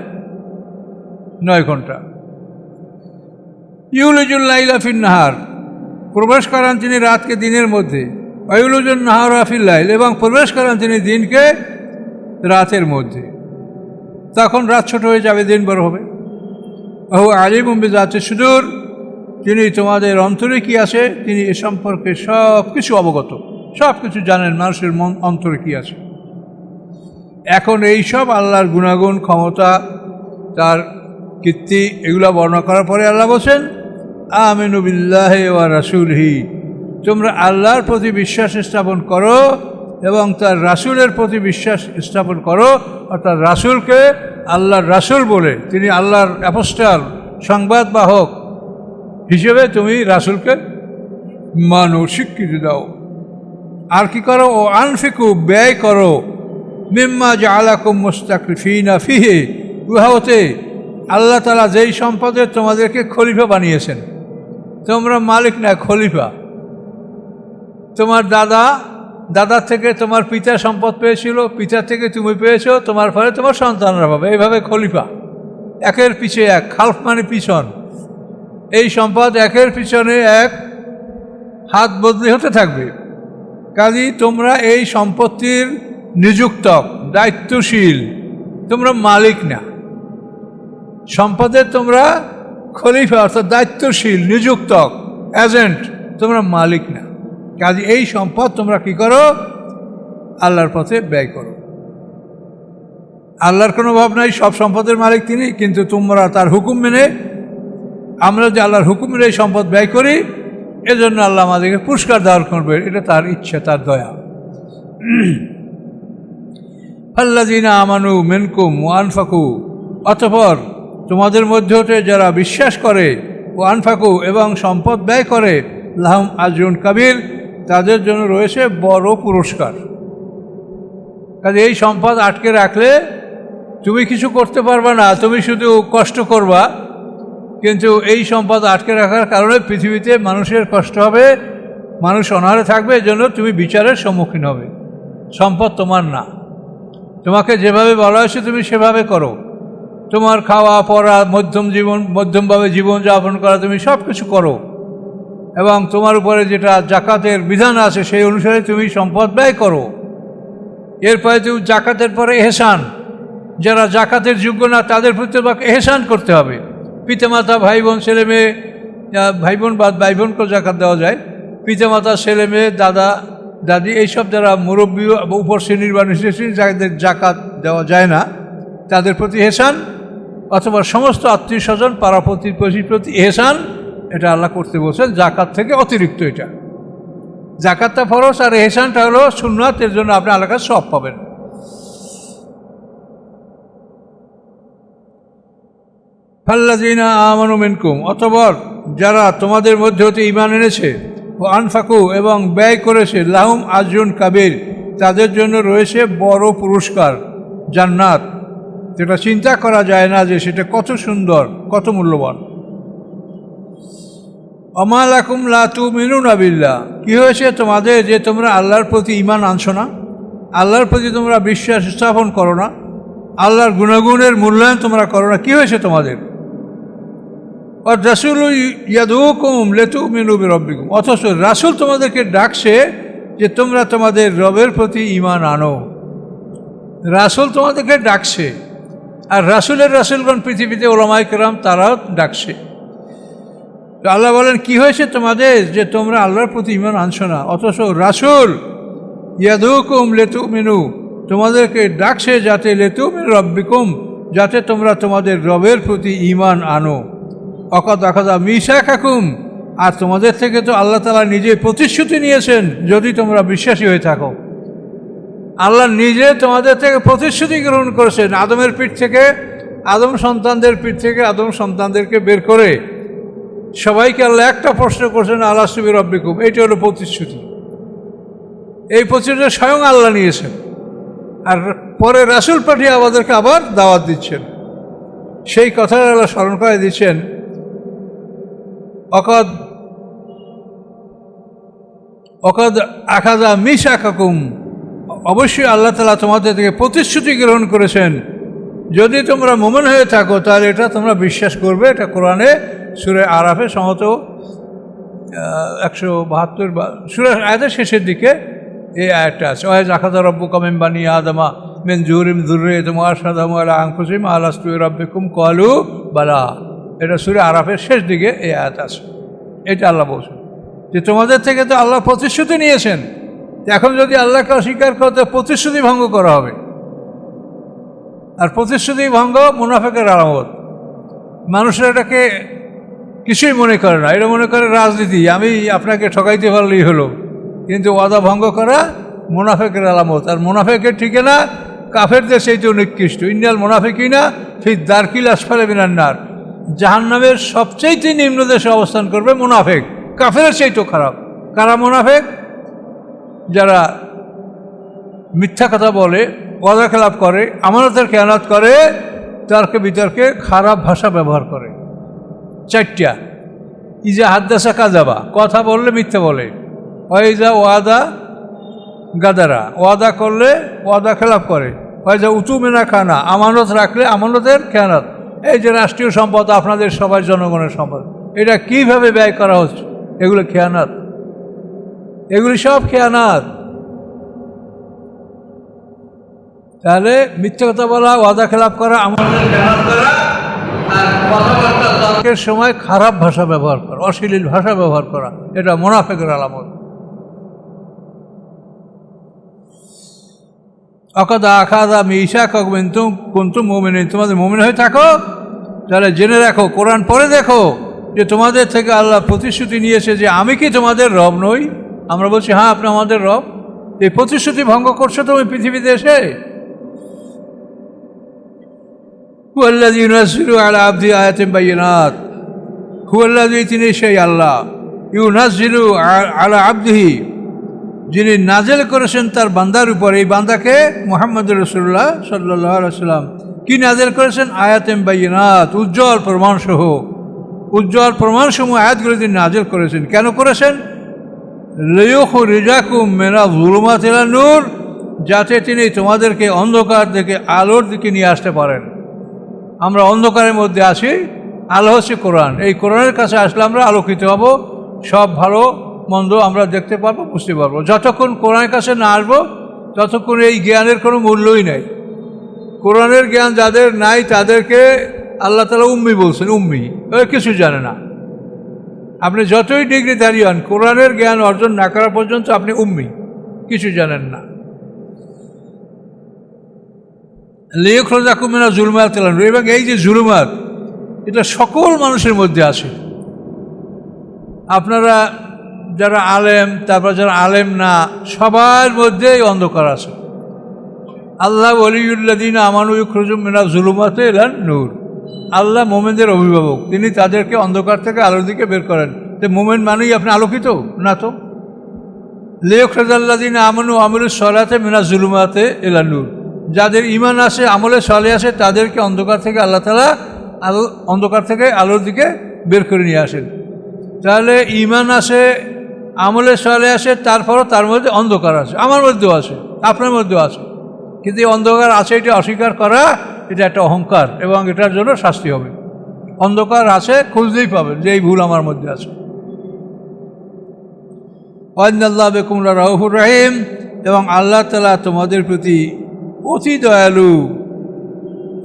9 ঘন্টা। ইউলিজুল লাইলা ফিন নাহার, প্রবেশ করান তিনি রাতকে দিনের মধ্যে। ওয়াইউলিজুন নাহারা ফিল লাইল, এবং প্রবেশ করান তিনি দিনকে রাতের মধ্যে। তখন রাত ছোট হয়ে যাবে, দিন বড় হবে। ওহু আলিমুম বিযাতি সুদূর, তিনি তোমাদের অন্তরে কি আছে তিনি এ সম্পর্কে সব কিছু অবগত, সব কিছু জানেন, মানুষের মন অন্তরে কি আছে। এখন এই সব আল্লাহর গুণাগুণ, ক্ষমতা, তার কীর্তি, এগুলো বর্ণনা করার পরে আল্লাহ বলছেন আমিনু বিল্লাহি ওয়া রাসূলিহি, তোমরা আল্লাহর প্রতি বিশ্বাস স্থাপন করো এবং তার রাসূলের প্রতি বিশ্বাস স্থাপন করো। অর্থাৎ রাসূলকে আল্লাহর রাসূল বলে, তিনি আল্লাহর অ্যাপোস্টল, সংবাদবাহক হিসেবে তুমি রাসূলকে মানো, স্বীকৃতি দাও। আর কি করো? ও আনফিকু, ব্যয় করো, মিম্মা জাআলাকুম মুস্তাখলিফিনা ফিহি, উহা হতে আল্লাহ তাআলা যেই সম্পদের তোমাদেরকে খলিফা বানিয়েছেন। তোমরা মালিক না, খলিফা। তোমার দাদার থেকে তোমার পিতা সম্পদ পেয়েছিল, পিতার থেকে তুমি পেয়েছো, তোমার ফলে তোমার সন্তানরা পাবে, এইভাবে খলিফা। একের পিছে এক, খালফ মানে পিছন। এই সম্পদ একের পিছনে এক হাত বদলি হতে থাকবে। কাজেই তোমরা এই সম্পত্তির নিযুক্তক, দায়িত্বশীল, তোমরা মালিক না। সম্পদের তোমরা খলিফা, অর্থাৎ দায়িত্বশীল, নিযুক্তক, এজেন্ট, তোমরা মালিক না। কাজে এই সম্পদ তোমরা কি করো? আল্লাহর পথে ব্যয় করো। আল্লাহর কোনো অভাব নাই, সব সম্পদের মালিক তিনি, কিন্তু তোমরা তার হুকুম মেনে, আমরা যে আল্লাহর হুকুম মেনে এই সম্পদ ব্যয় করি, এজন্য আল্লাহ আমাদেরকে পুরস্কার দান করবে, এটা তার ইচ্ছা, তার দয়া। ফাল্লাযীনা আমানু মিনকুম ওয়া আনফাকু, অতঃপর তোমাদের মধ্যে হতে যারা বিশ্বাস করে, ও আনফাকু, এবং সম্পদ ব্যয় করে, লাহুম আজরুন কাবীর, তাদের জন্য রয়েছে বড় পুরস্কার। কাজে এই সম্পদ আটকে রাখলে তুমি কিছু করতে পারবে না, তুমি শুধু কষ্ট করবা। কিন্তু এই সম্পদ আটকে রাখার কারণে পৃথিবীতে মানুষের কষ্ট হবে, মানুষ অনাহারে থাকবে, এজন্য তুমি বিচারের সম্মুখীন হবে। সম্পদ তোমার না, তোমাকে যেভাবে বলা হয়েছে তুমি সেভাবে করো। তোমার খাওয়া পড়া, মধ্যমভাবে জীবনযাপন করা, তুমি সব কিছু করো, এবং তোমার উপরে যেটা জাকাতের বিধান আছে সেই অনুসারে তুমি সম্পদ ব্যয় করো। এরপরে তুমি জাকাতের পরে এহসান, যারা জাকাতের যোগ্য না তাদের প্রতি তোমাকে এহসান করতে হবে। পিতামাতা, ভাই বোন, ছেলে মেয়ে, ভাই বোন বাদ ভাই বোনকেও জাকাত দেওয়া যায়। পিতামাতা, ছেলে মেয়ে, দাদা দাদি, এইসব যারা মুরব্বী, উপর শ্রেণীর বা নিচের শ্রেণীর, যাদের জাকাত দেওয়া যায় না, তাদের প্রতি এহসান, অথবা সমস্ত আত্মীয় স্বজন, পাড়া প্রতিবেশীর প্রতি এহসান, এটা আল্লাহ করতে বলছেন। জাকাত থেকে অতিরিক্ত এটা, জাকাতটা ফরজ আর এহসানটা হলো সুন্নাত, এর জন্য আপনি আল্লাহর কাছে সওয়াব পাবেন। ফাল্লাযীনা আমানু মিনকুম, অতঃপর যারা তোমাদের মধ্যে হতে ঈমান এনেছে, ও আনফাকু, এবং ব্যয় করেছে, লাহুম আজরুন কাবীর, তাদের জন্য রয়েছে বড় পুরস্কার, জান্নাত, যেটা চিন্তা করা যায় না যে সেটা কত সুন্দর, কত মূল্যবান। ওমা লাকুম লা তুমিনুনা বিল্লাহ, কি হয়েছে তোমাদের যে তোমরা আল্লাহর প্রতি ঈমান আনছো না, আল্লাহর প্রতি তোমরা বিশ্বাস স্থাপন করো না। আল্লাহর গুণাগুণের মূল্যায়ন তোমরা করো না। কী হয়েছে তোমাদের? আর রাসূল ইয়াদউকুম লিতুমিনু বিরাব্বিকুম, অথচ রাসূল তোমাদেরকে ডাকছে যে তোমরা তোমাদের রবের প্রতি ঈমান আনো। রাসূল তোমাদেরকে ডাকছে, আর রাসূলগণ পৃথিবীতে ওলামায়ে কেরাম তারাও ডাকছে। তো আল্লাহ বলেন কি হয়েছে তোমাদের যে তোমরা আল্লাহর প্রতি ঈমান আনছো না, অথচ রাসূল ইয়াদউকুম লিতুমিনু তোমাদেরকে ডাকছে যাতে লিতুমিনু রাব্বিকুম, যাতে তোমরা তোমাদের রবের প্রতি ঈমান আনো। অকাদ আখাযা মিসাকাকুম, আর তোমাদের থেকে তো আল্লাহ তাআলা নিজে প্রতিশ্রুতি নিয়েছেন যদি তোমরা বিশ্বাসী হয়ে থাকো। আল্লাহ নিজে তোমাদের থেকে প্রতিশ্রুতি গ্রহণ করেছেন। আদমের পিঠ থেকে, আদম সন্তানদেরকে বের করে সবাইকে আল্লাহ একটা প্রশ্ন করছেন, আলাস্তু বিরাব্বিকুম, এইটা হলো প্রতিশ্রুতি। এই প্রতিশ্রুতি স্বয়ং আল্লাহ নিয়েছেন, আর পরে রাসূল পাঠিয়ে আমাদেরকে আবার দাওয়াত দিচ্ছেন। সেই কথা আল্লাহ স্মরণ করে দিচ্ছেন, অকাদ আখাযা মিসাকাকুম, অবশ্যই আল্লাহ তাআলা তোমাদের থেকে প্রতিশ্রুতি গ্রহণ করেছেন, যদি তোমরা মুমিন হয়ে থাকো তাহলে এটা তোমরা বিশ্বাস করবে। এটা কোরআনে সূরা আরাফে সম্ভবত 172 বা সূরা আয়াতের শেষের দিকে এই আয়াতটা আছে। ওয়াইজ আখাযা রাব্বুকা মিন বানি আদমা মিন যুহুরিহিম যুররিয়াতাহুম ওয়া আশহাদাহুম আলা আনফুসিহিম আলাস্তু বিরাব্বিকুম ক্বালু বালা। এটা সূরা আরাফের শেষ দিকে এই আয়াত আছে। এটা আল্লাহ বলছেন যে তোমাদের থেকে তো আল্লাহ প্রতিশ্রুতি নিয়েছেন, এখন যদি আল্লাহকে অস্বীকার করতে প্রতিশ্রুতি ভঙ্গ করা হবে। আর প্রতিশ্রুতি ভঙ্গ মুনাফিকের আলামত। মানুষরা এটাকে কিছুই মনে করে না, এটা মনে করে রাজনীতি, আমি আপনাকে ঠকাইতে পারলেই হলো। কিন্তু ওয়াদা ভঙ্গ করা মুনাফিকের আলামত। আর মুনাফিকের ঠিকানা কাফেরদের চাইতে নিকৃষ্ট। ইন্নাল মুনাফিকিনা ফি দারকিল আসফালি মিনান নার, জাহান্নামের সবচাইতে নিম্ন দেশে অবস্থান করবে মুনাফিক, কাফেরের চাইতেও খারাপ। কারা মুনাফিক? যারা মিথ্যা কথা বলে, ওয়াদা খেলাপ করে, আমানতের খেয়ানত করে, তর্কে বিতর্কে খারাপ ভাষা ব্যবহার করে। 4টা, ইজা হাদ্দাসা কাযাবা, কথা বললে মিথ্যা বলে। ওয়াইজা ওয়াদা গাদারা, ওয়াদা করলে ওয়াদা খেলাপ করে। ওয়াইজা উতুমিনা খানা, আমানত রাখলে আমানতের খেয়ানত। এই যে রাষ্ট্রীয় সম্পদ আপনাদের সবার জনগণের সম্পদ, এটা কিভাবে ব্যয় করা হচ্ছে, এগুলো খেয়ানত, এগুলি সব খেয়ানত। তাহলে মিথ্যা কথা বলা, ওয়াদা খেলাপ করা, আমাদের খেয়ানত করা, আর কথাবার্তা তর্কের সময় খারাপ ভাষা ব্যবহার করা, অশ্লীল ভাষা ব্যবহার করা, এটা মুনাফিকের আলামত। অকাদা আখাযা মিসাকাকুম কুনতুম মুমিনিন, তোমাদের মুমিন হয়ে থাকো তাহলে জেনে রাখো, কোরআন পড়ে দেখো যে তোমাদের থেকে আল্লাহ প্রতিশ্রুতি নিয়েছে যে আমি কি তোমাদের রব নই? আমরা বলছি হ্যাঁ আপনি আমাদের রব। এই প্রতিশ্রুতি ভঙ্গ করছো তুমি পৃথিবীতে এসে। হুয়াল্লাযী ইউনাজ্জিলু আলা আবদি আয়াতিন বাইয়িনাত, হুয়াল্লাযী, তিনি সেই আল্লাহ, ইউনাজ্জিলু আলা আবদিহি, যিনি নাজেল করেছেন তার বান্দার উপর। এই বান্দাকে মুহাম্মদুর রাসূলুল্লাহ সাল্লাল্লাহু আলাইহি ওয়াসাল্লাম কি নাজেল করেছেন? আয়াতিন বাইয়িনাত, উজ্জ্বল প্রমাণসহ, উজ্জ্বল প্রমাণসমূহ আয়াতগুলো তিনি নাজেল করেছেন। কেন করেছেন? লিয়ুখরিজাকুম মিনা যুলুমাতি ইলা নূর, যাতে তিনি তোমাদেরকে অন্ধকার থেকে আলোর দিকে নিয়ে আসতে পারেন। আমরা অন্ধকারের মধ্যে আছি, আলো হচ্ছে কোরআন। এই কোরআনের কাছে আসলে আমরা আলোকিত হব, সব ভালো মন্দ আমরা দেখতে পারবো, বুঝতে পারবো। যতক্ষণ কোরআনের কাছে না আসবো ততক্ষণ এই জ্ঞানের কোনো মূল্যই নেই। কোরআনের জ্ঞান যাদের নাই তাদেরকে আল্লাহ তাআলা উম্মি বলছেন, উম্মি, কিছু জানে না। আপনি যতই ডিগ্রিধারী হন, কোরআনের জ্ঞান অর্জন না করা পর্যন্ত আপনি উম্মি, কিছু জানেন না। লিয়ুখরিজাকুম মিনা যুলুমাতি ইলা নূর, এবং এই যে জুলুমাত, এটা সকল মানুষের মধ্যে আছে। আপনারা যারা আলেম, তারপর যারা আলেম না, সবার মধ্যেই অন্ধকার আছে। আল্লাহ ওয়ালিয়ুল্লাযীনা আমানু ইউখরিজুহুম মিনা যুলুমাতি ইলা নূর, আল্লাহ মোমেনদের অভিভাবক, তিনি তাদেরকে অন্ধকার থেকে আলোর দিকে বের করেন। তো মোমেন মানেই আপনি আলোকিত না তো। লিয়ুখরিজাল্লাযীনা আমানু ওয়া আমিলুস সালাতি মিনা যুলুমাতি ইলা নূর, যাদের ঈমান আছে, আমলে সালেহ আছে, তাদেরকে অন্ধকার থেকে আল্লাহ তাআলা অন্ধকার থেকে আলোর দিকে বের করে নিয়ে আসেন। তাহলে ঈমান আছে, আমলে সালেহ আছে, তারপরও তার মধ্যে অন্ধকার আছে, আমার মধ্যেও আছে, আপনার মধ্যেও আছে। কিন্তু এই অন্ধকার আছে এটা অস্বীকার করা, এটা একটা অহংকার, এবং এটার জন্য শাস্তি হবে। অন্ধকার আছে, খুঁজতেই পাবেন যে এই ভুল আমার মধ্যে আছে। ওয়ান্নাল্লাহ বিকুম রাউফুর রহিম, এবং আল্লাহ তাআলা তোমাদের প্রতি অতি দয়ালু,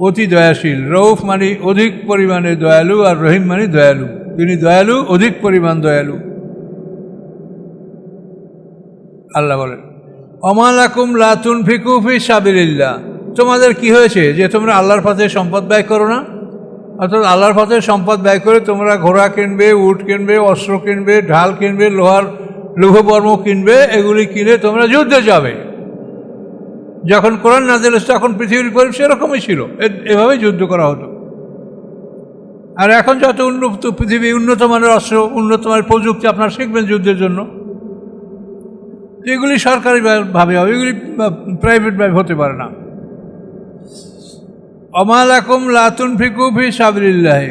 অতি দয়াশীল। রউফ মানে অধিক পরিমাণে দয়ালু, আর রহিম মানে দয়ালু। তিনি দয়ালু, অধিক পরিমাণ দয়ালু। আল্লাহ বলেন, ওমা লাকুম লা তুনফিকু ফি সাবিলিল্লাহ, তোমাদের কি হয়েছে যে তোমরা আল্লাহর পথে সম্পদ ব্যয় করো না? অর্থাৎ আল্লাহর পথে সম্পদ ব্যয় করে তোমরা ঘোড়া কিনবে, উট কিনবে, অস্ত্র কিনবে, ঢাল কিনবে, লৌহবর্ম কিনবে, এগুলি কিনে তোমরা যুদ্ধে যাবে। যখন কোরআন নাযিল হচ্ছে তখন পৃথিবীর পরিবেশ সেরকমই ছিল, এভাবেই যুদ্ধ করা হতো। আর এখন যত উন্নত পৃথিবী, উন্নত মানের অস্ত্র, উন্নত মানের প্রযুক্তি আপনারা শিখবেন যুদ্ধের জন্য, এগুলি সরকারিভাবে হবে, এগুলি প্রাইভেটভাবে হতে পারে না। ওমা লাকুম লা তুনফিকু ফি সাবিলিল্লাহ,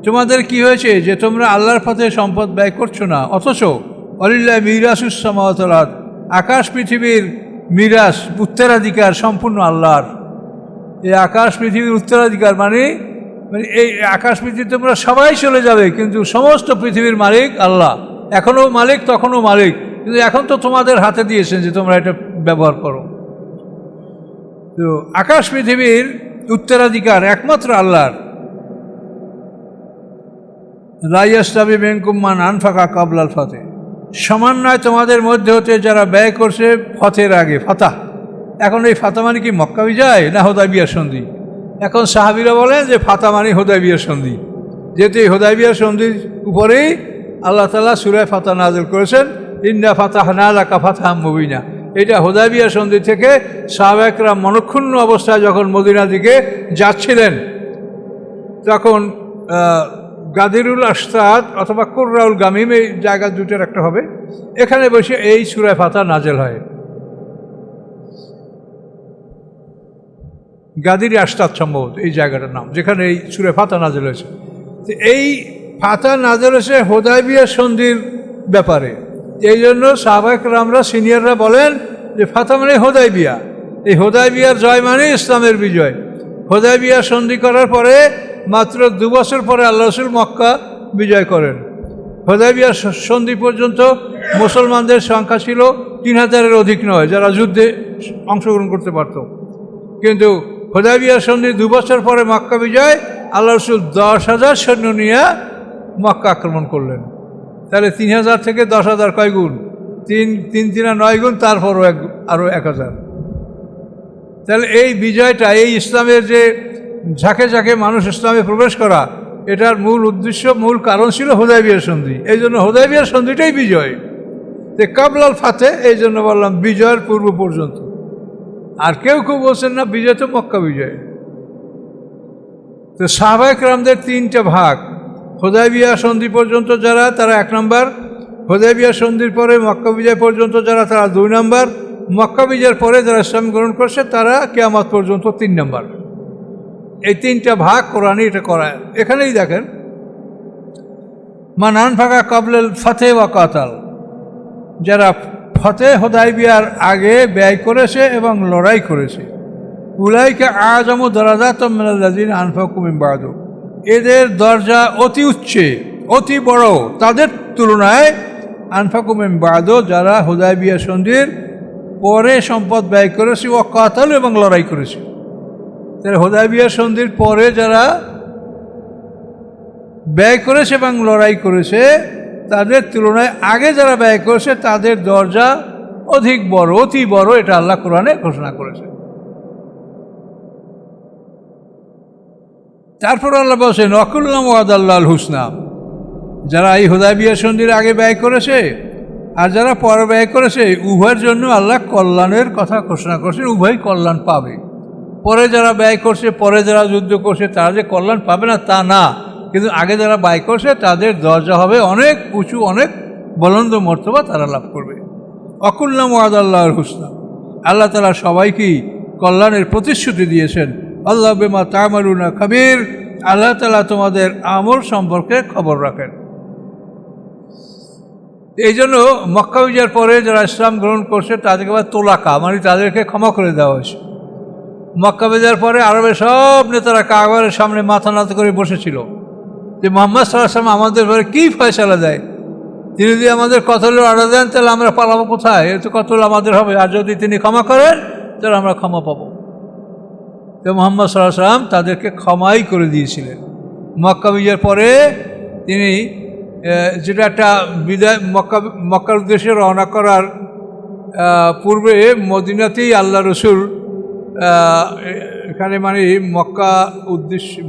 তোমাদের কি হয়েছে যে তোমরা আল্লাহর পথে সম্পদ ব্যয় করছো না, অথচ ওয়ালিল্লাহি মিরাসুস সামাওয়াতি ওয়াল আরদ, আকাশ পৃথিবীর মিরাস, উত্তরাধিকার সম্পূর্ণ আল্লাহর। এই আকাশ পৃথিবীর উত্তরাধিকার মানে এই আকাশ পৃথিবী তোমরা সবাই চলে যাবে, কিন্তু সমস্ত পৃথিবীর মালিক আল্লাহ। এখনও মালিক, তখনও মালিক, কিন্তু এখন তো তোমাদের হাতে দিয়েছেন যে তোমরা এটা ব্যবহার করো। তো আকাশ পৃথিবীর উত্তরাধিকার একমাত্র আল্লাহর। লা ইয়াস্তাবি মিনকুম মান আনফাকা ক্বাবলাল ফাতহ, সমান নয় তোমাদের মধ্যে হতে যারা ব্যয় করছে ফতের আগে। ফাতাহ, এখন এই ফাতাহ মানে কি মক্কা বিজয় না হুদায়বিয়ার সন্ধি? এখন সাহাবীরা বলেন যে ফাতাহ মানে হুদায়বিয়ার সন্ধি, যেহেতু এই হুদায়বিয়ার সন্ধির উপরেই আল্লাহ তাআলা সূরা ফাতাহ নাযিল করেছেন, ইন্না ফাতাহনা লাকা ফাতহাম মুবিনা। এটা হুদায়বিয়া সন্ধি থেকে সাহাবায়ে-কেরাম মনক্ষুণ্ণ অবস্থায় যখন মদিনার দিকে যাচ্ছিলেন, তখন গাদিরুল আশতাদ অথবা কুররাউল গামিম, এই জায়গা দুটোর একটা হবে, এখানে বসে এই সূরা ফাতাহ নাজেল হয়। গাদির আশতাদ সম্ভবত এই জায়গাটার নাম, যেখানে এই সূরা ফাতাহ নাজেল হয়েছে। তো এই ফাতাহ নাজেল হয়েছে হুদায়বিয়া সন্ধির ব্যাপারে। এই জন্য সাহাবায়ে-কেরামরা, সিনিয়ররা বলেন যে ফাতাহ মানে হুদায়বিয়া, এই হুদায়বিয়ার জয় মানে ইসলামের বিজয়। হুদায়বিয়া সন্ধি করার পরে মাত্র 2 বছর পরে আল্লাহ রাসূল মক্কা বিজয় করেন। হুদায়বিয়া সন্ধি পর্যন্ত মুসলমানদের সংখ্যা ছিল 3000-এর অধিক নয়, যারা যুদ্ধে অংশগ্রহণ করতে পারত। কিন্তু হুদায়বিয়া সন্ধির 2 বছর পরে মক্কা বিজয়, আল্লাহ রাসূল 10,000 সৈন্য নিয়ে মক্কা আক্রমণ করলেন। তাহলে 3000 থেকে 10,000 কয় গুণ? 3 9 গুণ, তারপরও আরও 1000। তাহলে এই বিজয়টা, এই ইসলামের যে ঝাঁকে ঝাঁকে মানুষ ইসলামে প্রবেশ করা, এটার মূল উদ্দেশ্য, মূল কারণ ছিল হুদায়বিয়া সন্ধি। এই জন্য হুদায়বিয়া সন্ধিটাই বিজয়। তো ক্বাবলাল ফাতহ, এই জন্য বললাম বিজয়ের পূর্ব পর্যন্ত। আর কেউ কেউ বলছেন না, বিজয় তো মক্কা বিজয়। তো সাহাবায়ে-কেরামদের 3টা ভাগ। হুদায়বিয়া সন্ধি পর্যন্ত যারা, তারা 1 নম্বর। হুদায়বিয়া সন্ধির পরে মক্কা বিজয় পর্যন্ত যারা, তারা 2 নম্বর। মক্কা বিজয়ের পরে যারা ইসলাম গ্রহণ করছে তারা কিয়ামত পর্যন্ত 3 নম্বর। এই 3টা ভাগ কোরআনে এটা করা। এখানেই দেখেন, মান আনফাকা ক্বাবলাল ফাতহ ওয়া কাতাল, যারা ফতেহ হুদায়বিয়ার আগে ব্যয় করেছে এবং লড়াই করেছে, উলাইকা আযমু দারাজাতাম মিনাল্লাযিনা আনফাকু মিন বা'দু, এদের দরজা অতি উচ্চে, অতি বড় তাদের তুলনায় আনফাকু মিন বা'দু, যারা হুদায়বিয়া সন্ধির পরে সম্পদ ব্যয় করেছে, ও কাতাল, এবং লড়াই করেছে। তাহলে হুদায়বিয়া সন্ধির পরে যারা ব্যয় করেছে এবং লড়াই করেছে, তাদের তুলনায় আগে যারা ব্যয় করেছে তাদের দরজা অধিক বড়, অতি বড়। এটা আল্লাহ কোরআনে ঘোষণা করেছে। তারপর আল্লাহ বলছেন, ওয়াকুল্লাম ওয়াদাল্লাহুল হুসনা, যারা এই হুদায়বিয়া সন্ধির আগে ব্যয় করেছে আর যারা পরে ব্যয় করেছে, উভয়ের জন্য আল্লাহ কল্যাণের কথা ঘোষণা করেছেন। উভয় কল্যাণ পাবে। পরে যারা ব্যয় করছে, পরে যারা যুদ্ধ করছে, তারা যে কল্যাণ পাবে না তা না, কিন্তু আগে যারা ব্যয় করছে তাদের দরজা হবে অনেক উঁচু, অনেক বুলন্দ মর্তবা তারা লাভ করবে। ওয়াকুল্লাম ওয়াদাল্লাহুল হুসনা, আল্লাহ তাআলা সবাইকেই কল্যাণের প্রতিশ্রুতি দিয়েছেন। আল্লাহ বিমা তা'মালুনা খাবীর, আল্লাহ তাআলা তোমাদের আমল সম্পর্কে খবর রাখেন। এই জন্য মক্কা বিজয়ের পরে যারা ইসলাম গ্রহণ করছে তাদেরকে আবার তোলাকা, মানে তাদেরকে ক্ষমা করে দেওয়া হয়েছে। মক্কা বেজার পরে আরবের সব নেতারা কাগরের সামনে মাথা নত করে বসেছিল যে মুহাম্মদ সাল্লাল্লাহু আলাইহি ওয়াসাল্লাম আমাদের ব্যাপারে কী ফয়সালা দেয়। তিনি যদি আমাদের কতলের অর্ডার দেন তাহলে আমরা পালাবো কোথায়? এ তো কতল আমাদের হবে, আর যদি তিনি ক্ষমা করেন তাহলে আমরা ক্ষমা পাবো। তো মুহাম্মদ সাল্লাল্লাহু আলাইহি ওয়াসাল্লাম তাদেরকে ক্ষমাই করে দিয়েছিলেন। মক্কা বিজয়ের পরে তিনি যেটা একটা বিদায় মক্কার উদ্দেশ্যে রওনা করার পূর্বে মদিনাতেই আল্লাহ রসুল এখানে মানে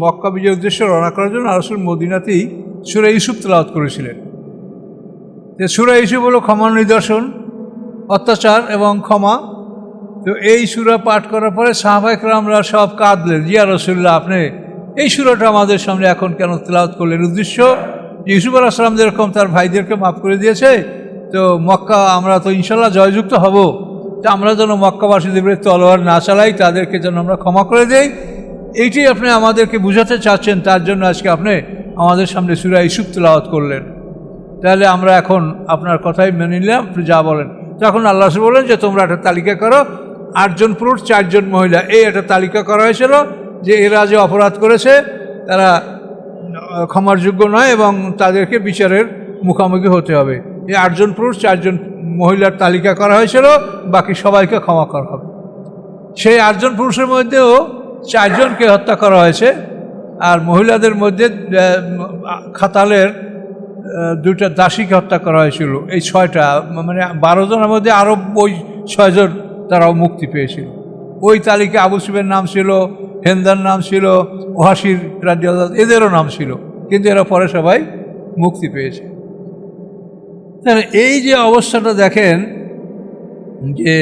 মক্কা বিজয়ের উদ্দেশ্যে রওনা করার জন্য আল্লাহ রসুল মদিনাতেই সূরা ইউসুফ তেলাওয়াত করেছিলেন। যে সূরা ইউসুফ হলো ক্ষমার নিদর্শন, অত্যাচার এবং ক্ষমা। তো এই সূরা পাঠ করার পরে সাহাবায়ে কেরামরা সব কাঁদলেন, ইয়া রাসূলুল্লাহ আপনি এই সূরাটা আমাদের সামনে এখন কেন তেলাওয়াত করলেন? উদ্দেশ্য ইউসুফ আলাইহিস সালাম যেরকম তার ভাইদেরকে মাফ করে দিয়েছে, তো মক্কা আমরা তো ইনশাল্লাহ জয়যুক্ত হব, তো আমরা যেন মক্কাবাসীদের বিরুদ্ধে তলোয়ার না চালাই, তাদেরকে যেন আমরা ক্ষমা করে দেই, এইটি আপনি আমাদেরকে বুঝাতে চাচ্ছেন। তার জন্য আজকে আপনি আমাদের সামনে সূরা ইউসুফ তেলাওয়াত করলেন। তাহলে আমরা এখন আপনার কথাই মেনে নিলাম, আপনি যা বলেন। তখন আল্লাহ রাসূল বলেন যে তোমরা একটা তালিকা করো, 8 জন পুরুষ 4 জন মহিলা, এই একটা তালিকা করা হয়েছিল যে এরা যে অপরাধ করেছে তারা ক্ষমার যোগ্য নয় এবং তাদেরকে বিচারের মুখোমুখি হতে হবে। এই 8 জন পুরুষ 4 জন মহিলার তালিকা করা হয়েছিল, বাকি সবাইকে ক্ষমা করা হবে। সেই 8 জন পুরুষের মধ্যেও 4 জনকে হত্যা করা হয়েছে, আর মহিলাদের মধ্যে খাতালের 2টা দাসীকে হত্যা করা হয়েছিল। এই 6টা মানে 12 জনের মধ্যে আরও ওই 6 জন তারাও মুক্তি পেয়েছিল। ওই তালিকা আবু সুফিয়ানের নাম ছিল, হেন্দার নাম ছিল, ওহাসির রাদিয়াল্লাহু এদেরও নাম ছিল, কিন্তু এরা পরে সবাই মুক্তি পেয়েছে। তাহলে এই যে অবস্থাটা দেখেন যে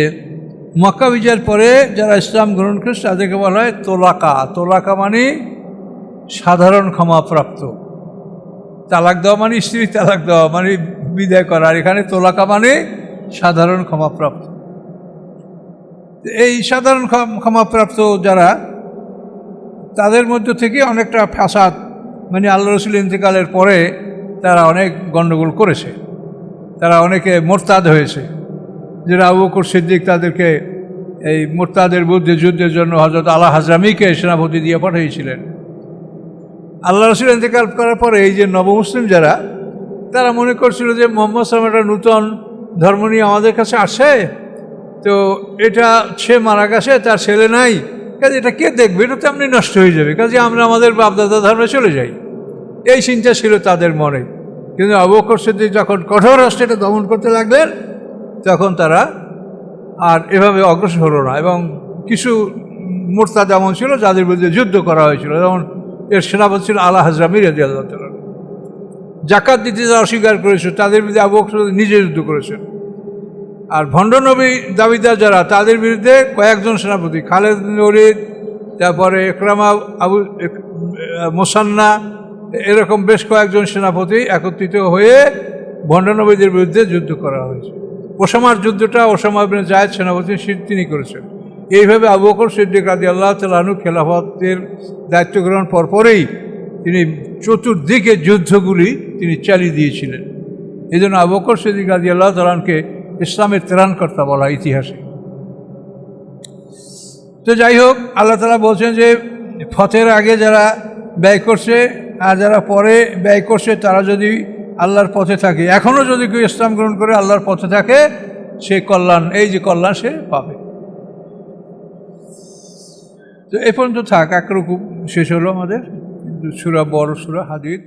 মক্কা বিজয়ের পরে যারা ইসলাম গ্রহণ করেছে তাদেরকে বলা হয় তোলাকা। তোলাকা মানে সাধারণ ক্ষমাপ্রাপ্ত। তালাক দেওয়া মানে স্ত্রী তালাক দেওয়া মানে বিদায় করা, আর এখানে তোলাকা মানে সাধারণ ক্ষমাপ্রাপ্ত। এই সাধারণ ক্ষমাপ্রাপ্ত যারা, তাদের মধ্য থেকে অনেকটা ফাসাদ মানে আল্লাহ রসুল ইন্তেকালের পরে তারা অনেক গণ্ডগোল করেছে, তারা অনেকে মোরতাদ হয়েছে। যারা আবু বকর সিদ্দিক তাদেরকে এই মোরতাদের বিরুদ্ধে যুদ্ধের জন্য হযরত আলা হাজরামিকে সেনাপতি দিয়ে পাঠিয়েছিলেন। আল্লাহ রসুল ইন্তেকাল করার পরে এই যে নবমুসলিম যারা, তারা মনে করছিল যে মুহাম্মদ সাল্লাল্লাহু আলাইহি ওয়াসাল্লাম একটা নূতন ধর্ম নিয়ে আমাদের কাছে আসে, তো এটা সে মারা গেছে, তার ছেলে নাই, কাজে এটা কে দেখবে, এটা তো এমনি নষ্ট হয়ে যাবে, কাজে আমরা আমাদের বাপদাদা ধর্মে চলে যাই, এই চিন্তা ছিল তাদের মনে। কিন্তু আবু বকর সিদ্দিক যখন কঠোর হস্তে এটা দমন করতে লাগলেন, তখন তারা আর এভাবে অগ্রসর হলো না। এবং কিছু মুরতাদ এমন ছিল যাদের বিরুদ্ধে যুদ্ধ করা হয়েছিল, যেমন এর সেনাপতি ছিল আলা হাজরামি রাদিয়াল্লাহু তাআলা। জাকাত দিতে যারা অস্বীকার করেছে তাদের বিরুদ্ধে আবু বকর নিজে যুদ্ধ করেছেন। আর ভণ্ড নবী দাবিদার যারা, তাদের বিরুদ্ধে কয়েকজন সেনাপতি, খালেদ বিন ওলীদ, তারপরে ইকরামা, আবু মুসান্না, এরকম বেশ কয়েকজন সেনাপতি একত্রিত হয়ে ভণ্ড নবীদের বিরুদ্ধে যুদ্ধ করা হয়েছে। ওসামার যুদ্ধটা ওসামা ইবনে যায়েদ সেনাপতি তিনি করেছেন। এইভাবে আবু বকর সিদ্দিক রাদিয়াল্লাহু তাআলা আনহু খেলাফতের দায়িত্ব গ্রহণ পরপরই তিনি চতুর্দিকে যুদ্ধগুলি তিনি চালিয়ে দিয়েছিলেন। এই জন্য আবু বকর সিদ্দিক রাদিয়াল্লাহু তাআলা আনহুকে ইসলামের ত্রাণকর্তা বলা ইতিহাসে। তো যাই হোক, আল্লাহ তাআলা বলছেন যে ফতের আগে যারা ব্যয় করছে আর যারা পরে ব্যয় করছে তারা যদি আল্লাহর পথে থাকে, এখনও যদি কেউ ইসলাম গ্রহণ করে আল্লাহর পথে থাকে, সে কল্যাণ, এই যে কল্যাণ সে পাবে। তো এ পর্যন্ত থাক, একরকম শেষ হলো আমাদের সূরা, বড় সূরা হাদীদ।